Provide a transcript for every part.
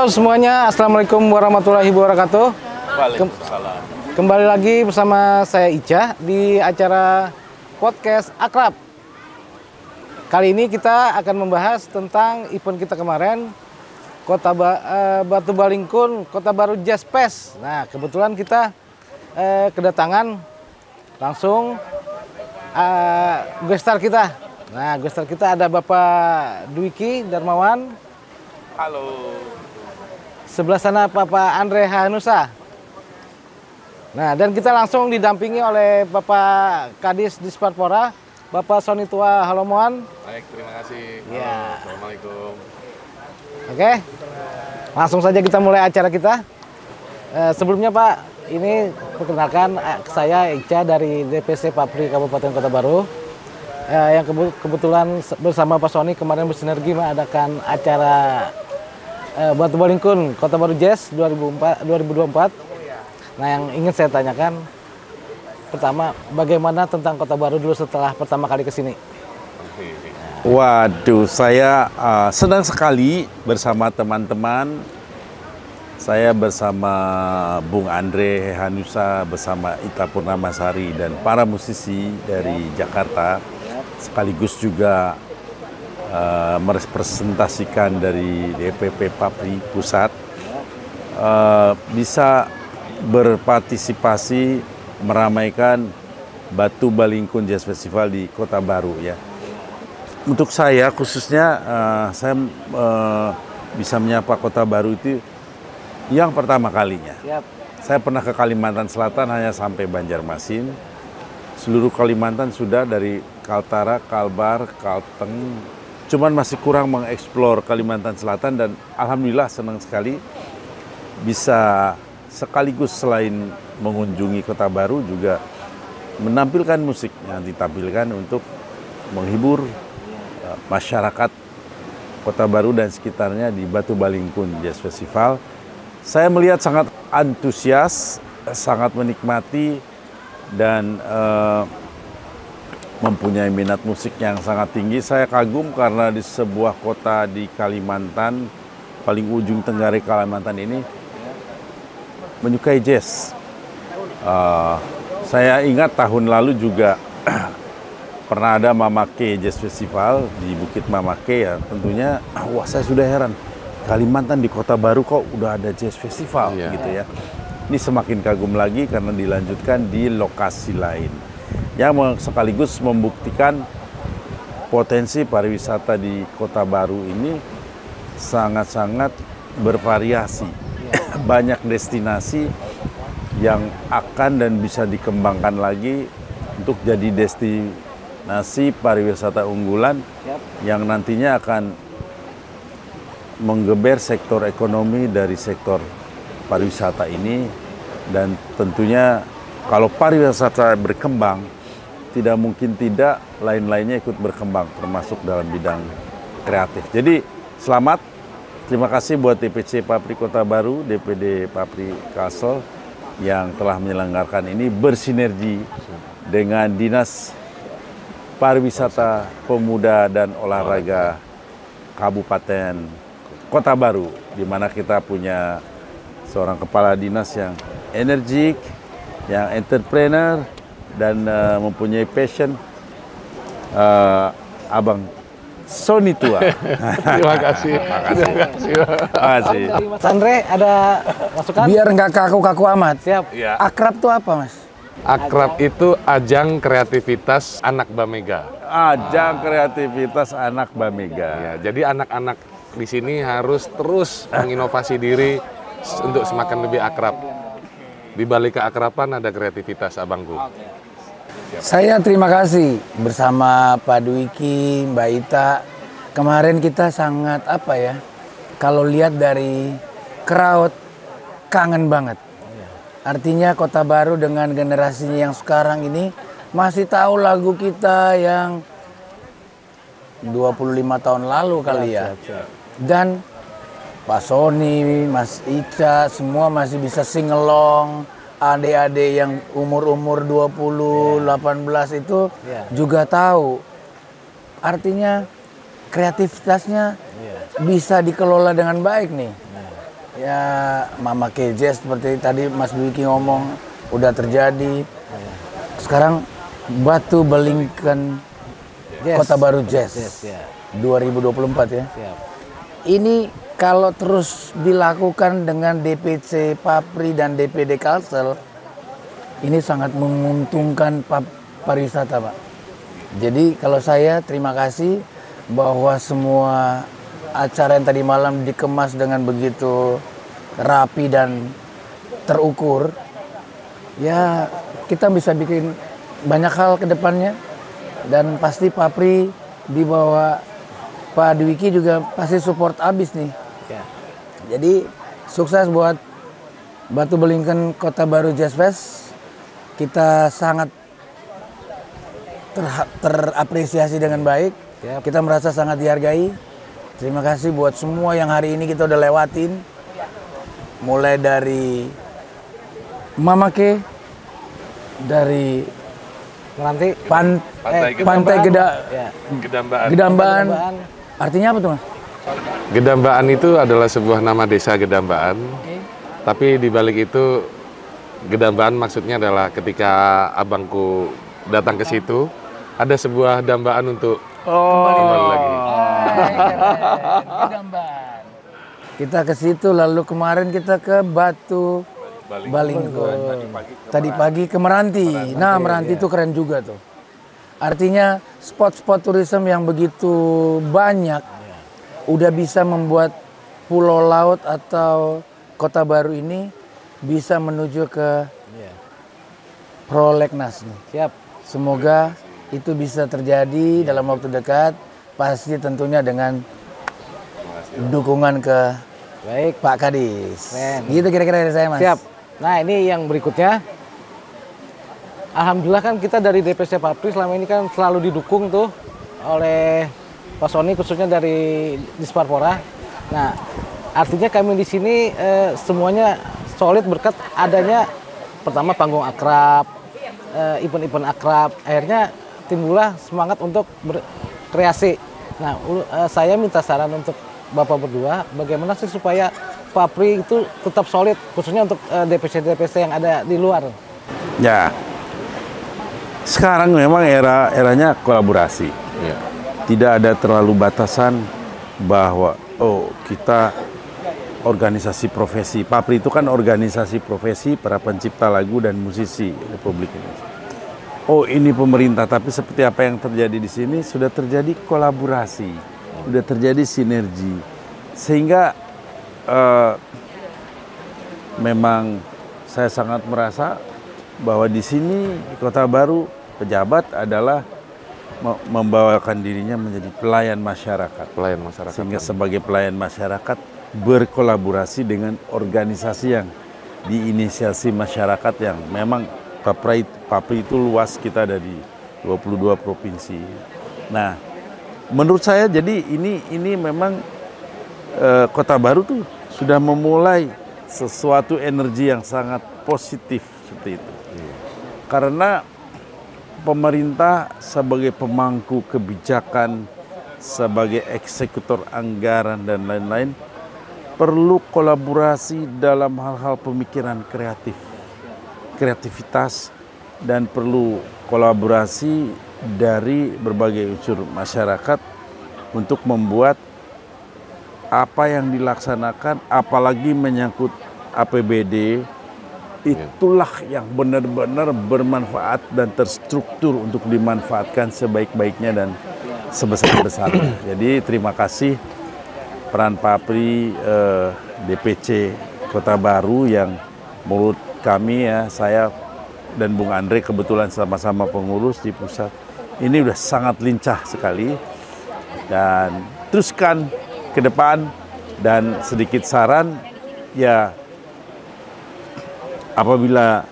Halo semuanya, Assalamualaikum warahmatullahi wabarakatuh. Waalaikumsalam. Kembali lagi bersama saya Ica di acara podcast Akrab. Kali ini kita akan membahas tentang event kita kemarin, Batu Balingkun, Kota Baru Jazz Fest. Nah, kebetulan kita kedatangan langsung guest star kita. Nah, guest star kita ada Bapak Dwiki Darmawan. Halo. Sebelah sana Bapak Andre Hanusa. Nah, dan kita langsung didampingi oleh Bapak Kadis Disparpora, Bapak Soni Tua Halomoan. Baik, terima kasih. Ya. Assalamualaikum. Oke, langsung saja kita mulai acara kita. Sebelumnya Pak, ini perkenalkan saya Ica dari DPC Papri Kabupaten Kota Baru. Yang kebetulan bersama Pak Soni kemarin bersinergi mengadakan acara Batu Balingkun Kota Baru Jazz 2024. Nah, yang ingin saya tanyakan pertama, bagaimana tentang Kota Baru dulu setelah pertama kali ke sini? Waduh, saya senang sekali bersama teman-teman. Saya bersama Bung Andre Hanusa, bersama Ita Purnamasari dan para musisi dari Jakarta, sekaligus juga merepresentasikan dari DPP Papri Pusat, bisa berpartisipasi meramaikan Batu Balingkun Jazz Festival di Kota Baru ya. Untuk saya khususnya saya bisa menyapa Kota Baru itu yang pertama kalinya. Siap. Saya pernah ke Kalimantan Selatan hanya sampai Banjarmasin. Seluruh Kalimantan sudah dari Kaltara, Kalbar, Kalteng. Cuman masih kurang mengeksplor Kalimantan Selatan dan alhamdulillah senang sekali bisa sekaligus selain mengunjungi Kota Baru juga menampilkan musik yang ditampilkan untuk menghibur masyarakat Kota Baru dan sekitarnya di Batu Balingkun Jazz Festival. Saya melihat sangat antusias, sangat menikmati dan mempunyai minat musik yang sangat tinggi. Saya kagum karena di sebuah kota di Kalimantan, paling ujung tenggara Kalimantan ini, menyukai jazz. Saya ingat tahun lalu juga pernah ada Mamake Jazz Festival di Bukit Mamake ya. Tentunya, wah saya sudah heran. Kalimantan di Kota Baru kok udah ada jazz festival gitu ya. Ini semakin kagum lagi karena dilanjutkan di lokasi lain. Yang sekaligus membuktikan potensi pariwisata di Kota Baru ini sangat-sangat bervariasi. Banyak destinasi yang akan dan bisa dikembangkan lagi untuk jadi destinasi pariwisata unggulan yang nantinya akan menggeber sektor ekonomi dari sektor pariwisata ini. Dan tentunya kalau pariwisata berkembang, tidak mungkin tidak lain-lainnya ikut berkembang, termasuk dalam bidang kreatif. Jadi selamat, terima kasih buat DPC Papri Kota Baru, DPD Papri Kalsel yang telah menyelenggarakan ini bersinergi dengan Dinas Pariwisata, Pemuda dan Olahraga Kabupaten Kota Baru, di mana kita punya seorang kepala dinas yang energik, yang entrepreneur, dan mempunyai passion, Abang Soni Tua. Terima kasih. Terima kasih. Mas Andre ada masukan? Biar nggak kaku-kaku amat. Siap. Ya. Akrab tuh apa, Mas? Akrab itu ajang kreativitas anak Bamega. Ajang kreativitas anak Bamega. Ya, jadi anak-anak di sini harus terus menginovasi diri untuk semakin lebih akrab. Di balik keakraban ada kreativitas, abangku. Saya terima kasih bersama Pak Dwiki, Mbak Ita. Kemarin kita sangat kalau lihat dari crowd kangen banget. Artinya Kota Baru dengan generasinya yang sekarang ini masih tahu lagu kita yang 25 tahun lalu kali ya. Dan Pak Soni, Mas Ica, semua masih bisa sing along. Adik-adik yang umur-umur 20, 18 itu juga tahu. Artinya kreativitasnya bisa dikelola dengan baik nih. ya Mama Kejes seperti tadi Mas Dwiki ngomong udah terjadi. Sekarang Batu Belingkan Kota Baru Jazz, ya. 2024 ya. Siap. Ini kalau terus dilakukan dengan DPC Papri dan DPD Kalsel, ini sangat menguntungkan pariwisata, Pak. Jadi kalau saya terima kasih bahwa semua acara yang tadi malam dikemas dengan begitu rapi dan terukur. Ya, kita bisa bikin banyak hal ke depannya. Dan pasti Papri di bawah Pak Dwiki juga pasti support abis nih. Ya. Jadi sukses buat Batu Belingkan Kota Baru Jazz Fest. Kita sangat terapresiasi dengan baik. Yap. Kita merasa sangat dihargai. Terima kasih buat semua yang hari ini kita udah lewatin. Mulai dari Mama Ke, dari Meranti. Pantai Ya. Gedambaan. Artinya apa tuh, Mas? Gedambaan itu adalah sebuah nama desa Gedambaan. Tapi di balik itu Gedambaan maksudnya adalah ketika abangku datang ke situ, ada sebuah dambaan untuk kembali lagi. Gedambaan. Kita ke situ, lalu kemarin kita ke Batu Balingkon. Tadi pagi ke Meranti. Nah, Meranti itu keren juga tuh. Artinya spot-spot turisme yang begitu banyak udah bisa membuat pulau laut atau kota baru ini bisa menuju ke prolegnas nih. Siap. Semoga itu bisa terjadi dalam waktu dekat. Pasti tentunya dengan dukungan ke Baik. Pak Kadis. Keren. Gitu kira-kira dari saya, Mas. Siap. Nah, ini yang berikutnya. Alhamdulillah kan kita dari DPC Papri selama ini kan selalu didukung tuh oleh Pak Sony, khususnya dari Disparpora. Nah, artinya kami di sini semuanya solid berkat adanya pertama panggung akrab, event-event akrab. Akhirnya timbullah semangat untuk berkreasi. Nah, saya minta saran untuk Bapak berdua, bagaimana sih supaya Papri itu tetap solid, khususnya untuk DPC-DPC yang ada di luar. Ya, sekarang memang eranya kolaborasi. Ya. Tidak ada terlalu batasan bahwa kita organisasi profesi. Papri itu kan organisasi profesi para pencipta lagu dan musisi Republik Indonesia. Ini pemerintah, tapi seperti apa yang terjadi di sini sudah terjadi kolaborasi, sudah terjadi sinergi, sehingga memang saya sangat merasa bahwa di sini di Kota Baru pejabat adalah membawakan dirinya menjadi pelayan masyarakat. Pelayan masyarakat. Sehingga sebagai pelayan masyarakat berkolaborasi dengan organisasi yang diinisiasi masyarakat yang memang Papri itu luas, kita ada di 22 provinsi. Nah, menurut saya jadi ini memang Kota Baru tuh sudah memulai sesuatu energi yang sangat positif seperti itu. Karena pemerintah sebagai pemangku kebijakan, sebagai eksekutor anggaran dan lain-lain perlu kolaborasi dalam hal-hal pemikiran kreativitas, dan perlu kolaborasi dari berbagai unsur masyarakat untuk membuat apa yang dilaksanakan, apalagi menyangkut APBD, itulah yang benar-benar bermanfaat dan terstruktur untuk dimanfaatkan sebaik-baiknya dan sebesar-besarnya. Jadi terima kasih peran Papri DPC Kota Baru yang menurut kami ya, saya dan Bung Andre kebetulan sama-sama pengurus di pusat, ini udah sangat lincah sekali, dan teruskan ke depan. Dan sedikit saran ya, apabila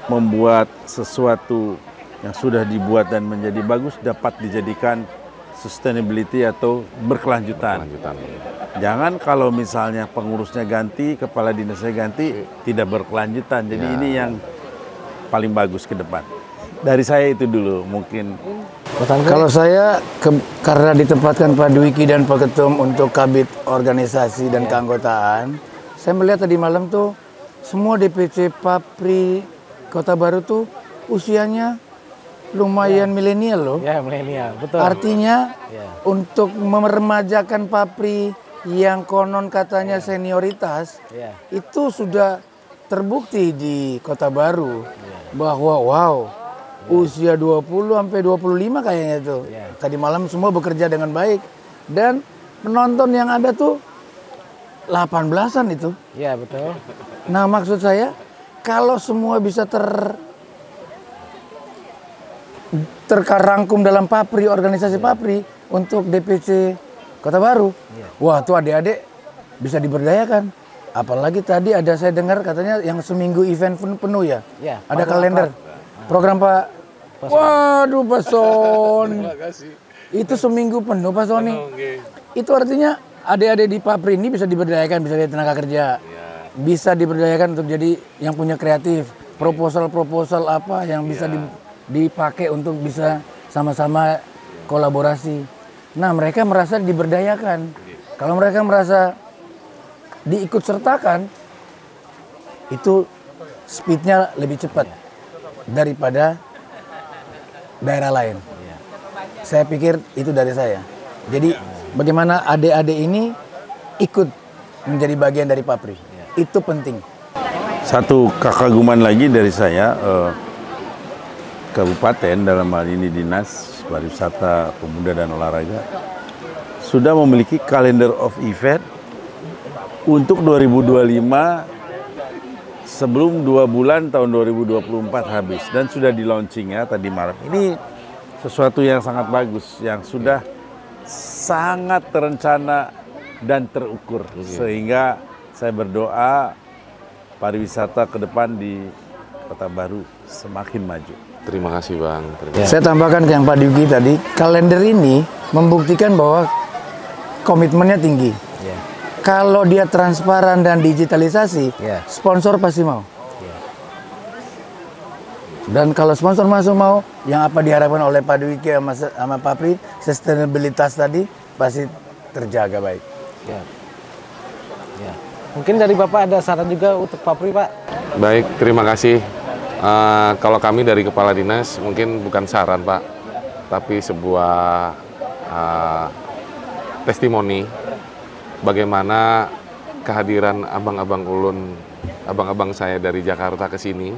membuat sesuatu yang sudah dibuat dan menjadi bagus dapat dijadikan sustainability atau berkelanjutan. Jangan kalau misalnya pengurusnya ganti, kepala dinasnya ganti, tidak berkelanjutan. Jadi ini yang paling bagus ke depan. Dari saya itu dulu mungkin. Mas Andre? Kalau saya karena ditempatkan Pak Dwiki dan Pak Ketum untuk kabit organisasi dan keanggotaan, saya melihat tadi malam tuh semua DPC Papri Kota Baru tuh usianya lumayan milenial loh. Ya, milenial, betul. Artinya Ya. untuk meremajakan Papri yang konon katanya senioritas, Ya. itu sudah terbukti di Kota Baru bahwa wow, usia 20 sampai 25 kayaknya tuh. Ya. Tadi malam semua bekerja dengan baik dan penonton yang ada tuh 18-an itu. Ya, betul. Nah, maksud saya kalau semua bisa terkarangkum dalam Papri, organisasi Papri untuk DPC Kota Baru. Wah, tuh adik-adik bisa diberdayakan. Apalagi tadi ada saya dengar katanya yang seminggu event penuh ya. Ya, Ada Pak kalender. Program Pak. Waduh, Pak Soni. Itu seminggu penuh Pak Soni. Itu artinya adik-adik di Papri ini bisa diberdayakan, bisa jadi tenaga kerja. Bisa diberdayakan untuk jadi yang punya kreatif. Proposal-proposal apa yang bisa dipakai untuk bisa sama-sama kolaborasi. Nah, mereka merasa diberdayakan. Kalau mereka merasa diikut sertakan, itu speednya lebih cepat daripada daerah lain. Saya pikir itu dari saya. Jadi bagaimana adik-adik ini ikut menjadi bagian dari Papri, itu penting. Satu kekaguman lagi dari saya, kabupaten dalam hal ini Dinas Pariwisata, Pemuda dan Olahraga sudah memiliki kalender of event untuk 2025 sebelum 2 bulan tahun 2024 habis dan sudah di launching ya tadi malam. Ini sesuatu yang sangat bagus yang sudah sangat terencana dan terukur sehingga saya berdoa pariwisata ke depan di Kota Baru semakin maju. Terima kasih Bang. Saya tambahkan ke yang Pak Dwiki tadi, kalender ini membuktikan bahwa komitmennya tinggi. Ya. Kalau dia transparan dan digitalisasi, Ya. sponsor pasti mau. Dan kalau sponsor masuk mau, yang apa diharapkan oleh Pak Dwiki sama Papri, sustainabilitas tadi pasti terjaga baik. Ya. Ya. Mungkin dari Bapak ada saran juga untuk Papri, Pak? Baik, terima kasih. Kalau kami dari Kepala Dinas mungkin bukan saran Pak, tapi sebuah testimoni bagaimana kehadiran abang-abang ulun, abang-abang saya dari Jakarta ke sini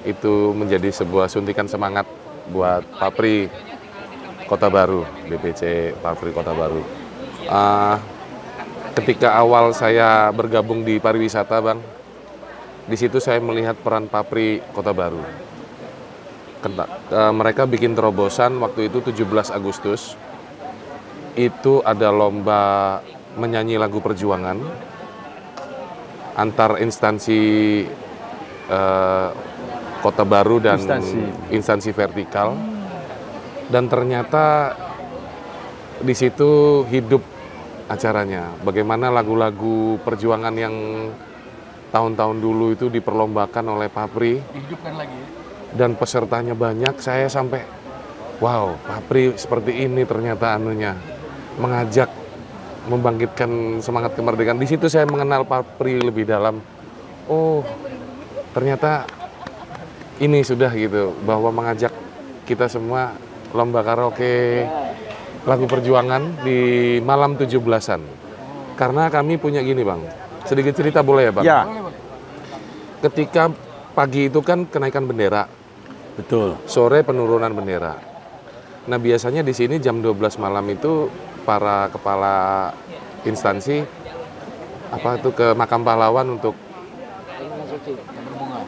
itu menjadi sebuah suntikan semangat buat Papri Kota Baru, DPC Papri Kota Baru. Ketika awal saya bergabung di pariwisata, Bang, di situ saya melihat peran Papri Kota Baru. Mereka bikin terobosan waktu itu 17 Agustus. Itu ada lomba menyanyi lagu perjuangan antar instansi Kota Baru dan instansi vertikal. Dan ternyata di situ hidup acaranya. Bagaimana lagu-lagu perjuangan yang tahun-tahun dulu itu diperlombakan oleh Papri. Dihidupkan lagi ya? Dan pesertanya banyak, saya sampai wow, Papri seperti ini ternyata anunya. Mengajak, membangkitkan semangat kemerdekaan. Di situ saya mengenal Papri lebih dalam. Oh, ternyata ini sudah gitu, bahwa mengajak kita semua lomba karaoke lagu perjuangan di malam 17-an. Karena kami punya gini Bang, sedikit cerita boleh ya Bang? Ya. Ketika pagi itu kan kenaikan bendera, Betul. sore penurunan bendera. Nah biasanya di sini jam 12 malam itu para kepala instansi itu ke makam pahlawan untuk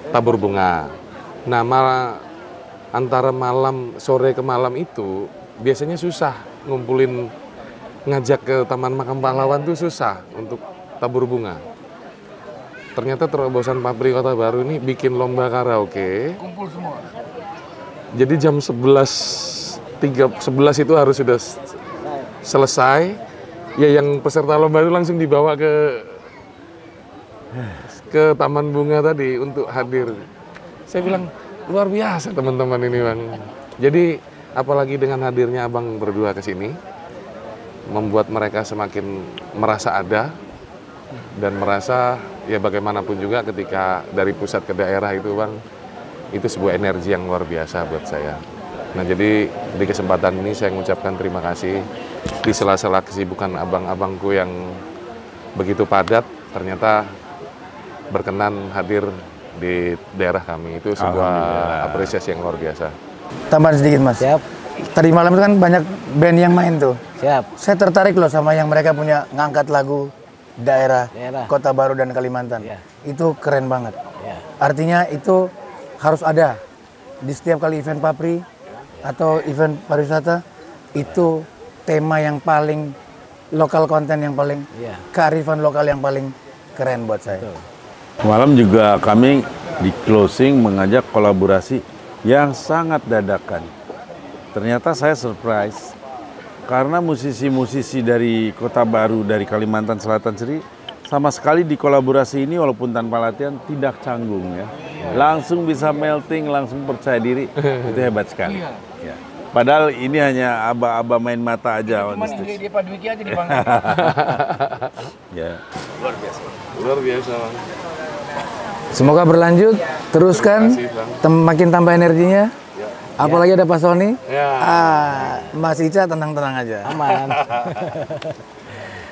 tabur bunga. Nah antara malam sore ke malam itu biasanya susah ngumpulin, ngajak ke taman makam pahlawan tuh susah untuk tabur bunga. Ternyata terobosan Papri Kota Baru ini bikin lomba karaoke. Kumpul semua. Jadi jam 11 itu harus sudah selesai. Ya yang peserta lomba itu langsung dibawa ke taman bunga tadi untuk hadir. Saya bilang, luar biasa teman-teman ini Bang. Jadi apalagi dengan hadirnya Abang berdua ke sini, membuat mereka semakin merasa ada dan merasa ya bagaimanapun juga ketika dari pusat ke daerah itu Bang, itu sebuah energi yang luar biasa buat saya. Nah jadi di kesempatan ini saya mengucapkan terima kasih di sela-sela kesibukan abang-abangku yang begitu padat, ternyata berkenan hadir di daerah kami. Itu sebuah apresiasi yang luar biasa. Tambahan sedikit Mas. Siap. Tadi malam itu kan banyak band yang main tuh. Siap. Saya tertarik loh sama yang mereka punya ngangkat lagu daerah, Daerah. Kota Baru dan Kalimantan. Iya. Itu keren banget. Ya. Artinya itu harus ada di setiap kali event Papri atau event pariwisata, itu tema yang paling lokal, konten yang paling Iya. kearifan lokal yang paling keren buat saya. Malam juga kami di closing mengajak kolaborasi yang sangat dadakan. Ternyata saya surprise karena musisi-musisi dari Kota Baru, dari Kalimantan Selatan sendiri sama sekali di kolaborasi ini walaupun tanpa latihan tidak canggung ya. Langsung bisa melting, langsung percaya diri. Itu hebat sekali. Ya. Padahal ini hanya aba-aba main mata aja. Cuman ide Pak Dwiki aja di bangga. Ya. Luar biasa Bang. Semoga berlanjut, teruskan, Terima kasih, Bang. makin tambah energinya. Apalagi ada Pak Sony. Ya. Mas Ica tenang-tenang aja. Aman.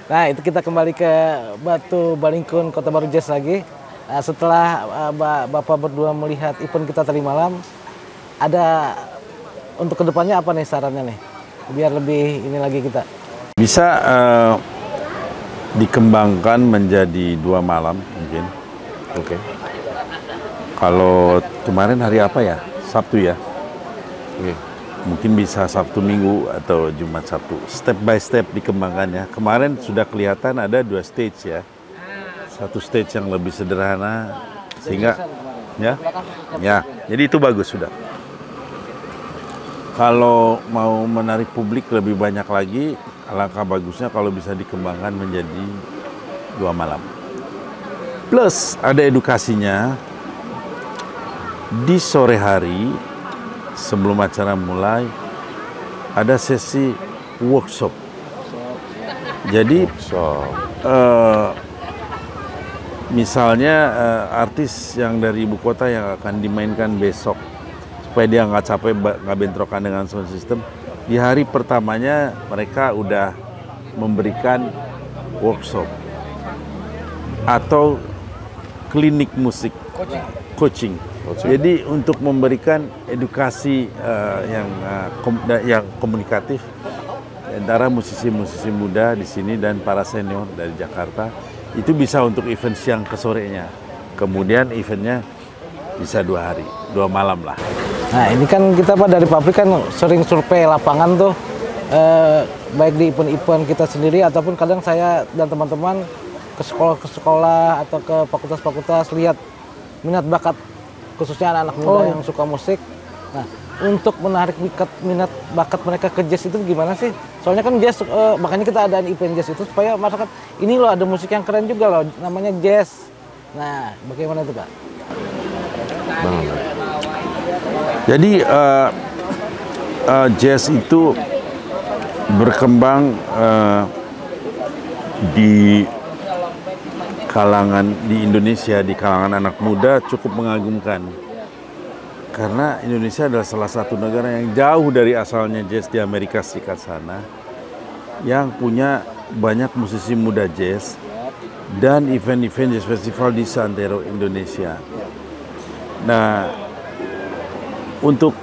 Nah, itu kita kembali ke Batu Balingkun Kota Baru Jazz lagi. Setelah Bapak berdua melihat event kita tadi malam, ada untuk kedepannya apa nih sarannya nih? Biar lebih ini lagi kita. Bisa dikembangkan menjadi 2 malam mungkin. Oke. Kalau kemarin hari apa ya? Sabtu ya? Oke. Mungkin bisa Sabtu Minggu atau Jumat Sabtu. Step by step dikembangkan ya. Kemarin sudah kelihatan ada 2 stage ya. Satu stage yang lebih sederhana sehingga ya. Jadi itu bagus sudah. Kalau mau menarik publik lebih banyak lagi, alangkah bagusnya kalau bisa dikembangkan menjadi 2 malam. Plus ada edukasinya. Di sore hari sebelum acara mulai ada sesi workshop. Jadi misalnya artis yang dari ibu kota yang akan dimainkan besok supaya dia nggak capek, nggak bentrokan dengan sound system, di hari pertamanya mereka udah memberikan workshop atau klinik musik coaching. Jadi untuk memberikan edukasi yang komunikatif antara musisi-musisi muda di sini dan para senior dari Jakarta, itu bisa untuk event siang ke sorenya. Kemudian eventnya bisa 2 hari, 2 malam lah. Nah, ini kan kita Pak dari Papri kan sering survei lapangan tuh, baik di event-event kita sendiri ataupun kadang saya dan teman-teman ke sekolah atau ke fakultas-fakultas lihat minat bakat khususnya anak-anak muda yang suka musik. Nah, untuk menarik minat bakat mereka ke jazz itu gimana sih? Soalnya kan jazz, makanya kita ada event jazz itu supaya masyarakat ini loh ada musik yang keren juga loh, namanya jazz. Nah, bagaimana itu Pak? Jadi jazz itu berkembang di kalangan di Indonesia, di kalangan anak muda cukup mengagumkan. Karena Indonesia adalah salah satu negara yang jauh dari asalnya jazz di Amerika Serikat sana, yang punya banyak musisi muda jazz dan event-event jazz festival di seantero Indonesia. Nah, untuk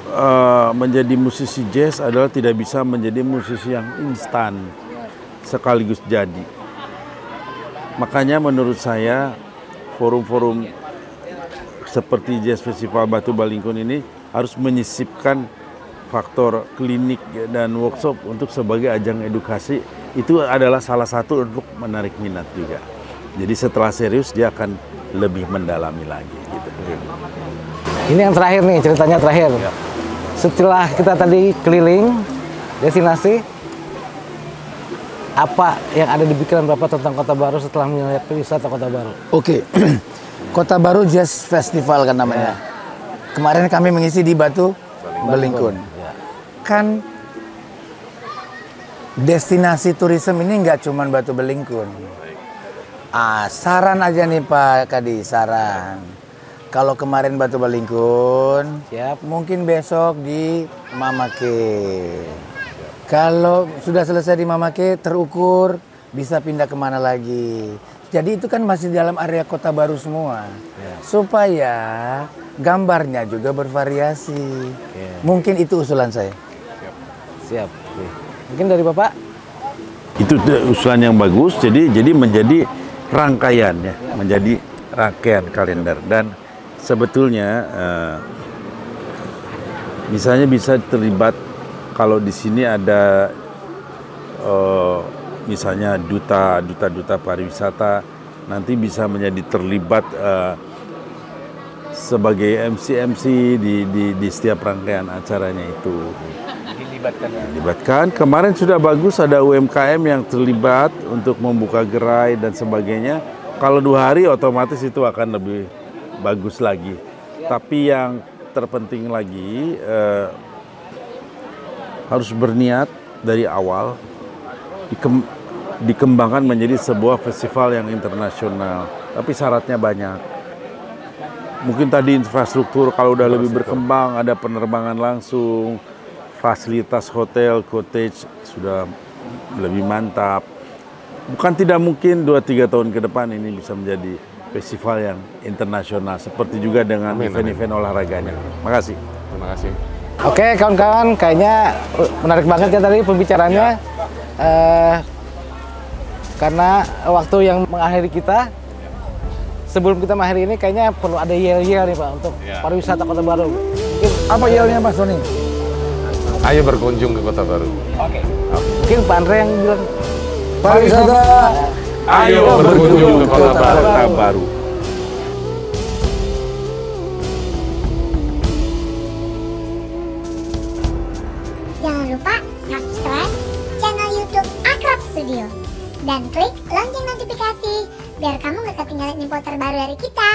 menjadi musisi jazz adalah tidak bisa menjadi musisi yang instan sekaligus jadi. Makanya menurut saya forum-forum seperti Jazz Festival Batu Balingkun ini harus menyisipkan faktor klinik dan workshop untuk sebagai ajang edukasi. Itu adalah salah satu untuk menarik minat juga. Jadi setelah serius dia akan lebih mendalami lagi gitu. Ini yang terakhir nih, ceritanya terakhir. Setelah kita tadi keliling destinasi, apa yang ada di pikiran Bapak tentang Kota Baru setelah melihat wisata Kota Baru? Oke. Kota Baru Jazz Festival kan namanya. Kemarin kami mengisi di Batu Belingkun. Ya. Kan destinasi turisme ini nggak cuma Batu Belingkun. Saran aja nih Pak Kadi, saran. Kalau kemarin Batu Belingkun, Siap. mungkin besok di Mamake. Kalau sudah selesai di Mamake, terukur, bisa pindah kemana lagi. Jadi itu kan masih dalam area Kota Baru semua. Supaya gambarnya juga bervariasi. Mungkin itu usulan saya. Siap. Oke. Mungkin dari Bapak? Itu usulan yang bagus, jadi menjadi rangkaian ya, menjadi rangkaian kalender. Dan sebetulnya misalnya bisa terlibat kalau di sini ada misalnya duta pariwisata, nanti bisa menjadi terlibat sebagai MC di setiap rangkaian acaranya itu. Dilibatkan. Kemarin sudah bagus, ada UMKM yang terlibat untuk membuka gerai dan sebagainya. Kalau 2 hari otomatis itu akan lebih bagus lagi. Tapi yang terpenting lagi harus berniat dari awal dikembangkan menjadi sebuah festival yang internasional. Tapi syaratnya banyak. Mungkin tadi infrastruktur kalau udah lebih berkembang, ada penerbangan langsung, fasilitas hotel, cottage sudah lebih mantap. Bukan tidak mungkin 2-3 tahun ke depan ini bisa menjadi festival yang internasional. Seperti juga dengan event-event olahraganya. Makasih. Terima kasih. Oke, kawan-kawan, kayaknya menarik banget ya tadi pembicaraannya. Karena waktu yang mengakhiri kita, sebelum kita mengakhiri ini kayaknya perlu ada yel-yel nih Pak untuk pariwisata Kota Baru. Mungkin Apa yelnya Pak Sony? Ayo berkunjung ke Kota Baru. mungkin Pak Andre yang bilang Pariwisata. Ayo berkunjung ke Kota Baru. Kota Baru. Jangan lupa subscribe channel YouTube Akrab Studio dan klik lonceng notifikasi biar kamu gak ketinggalan info terbaru dari kita.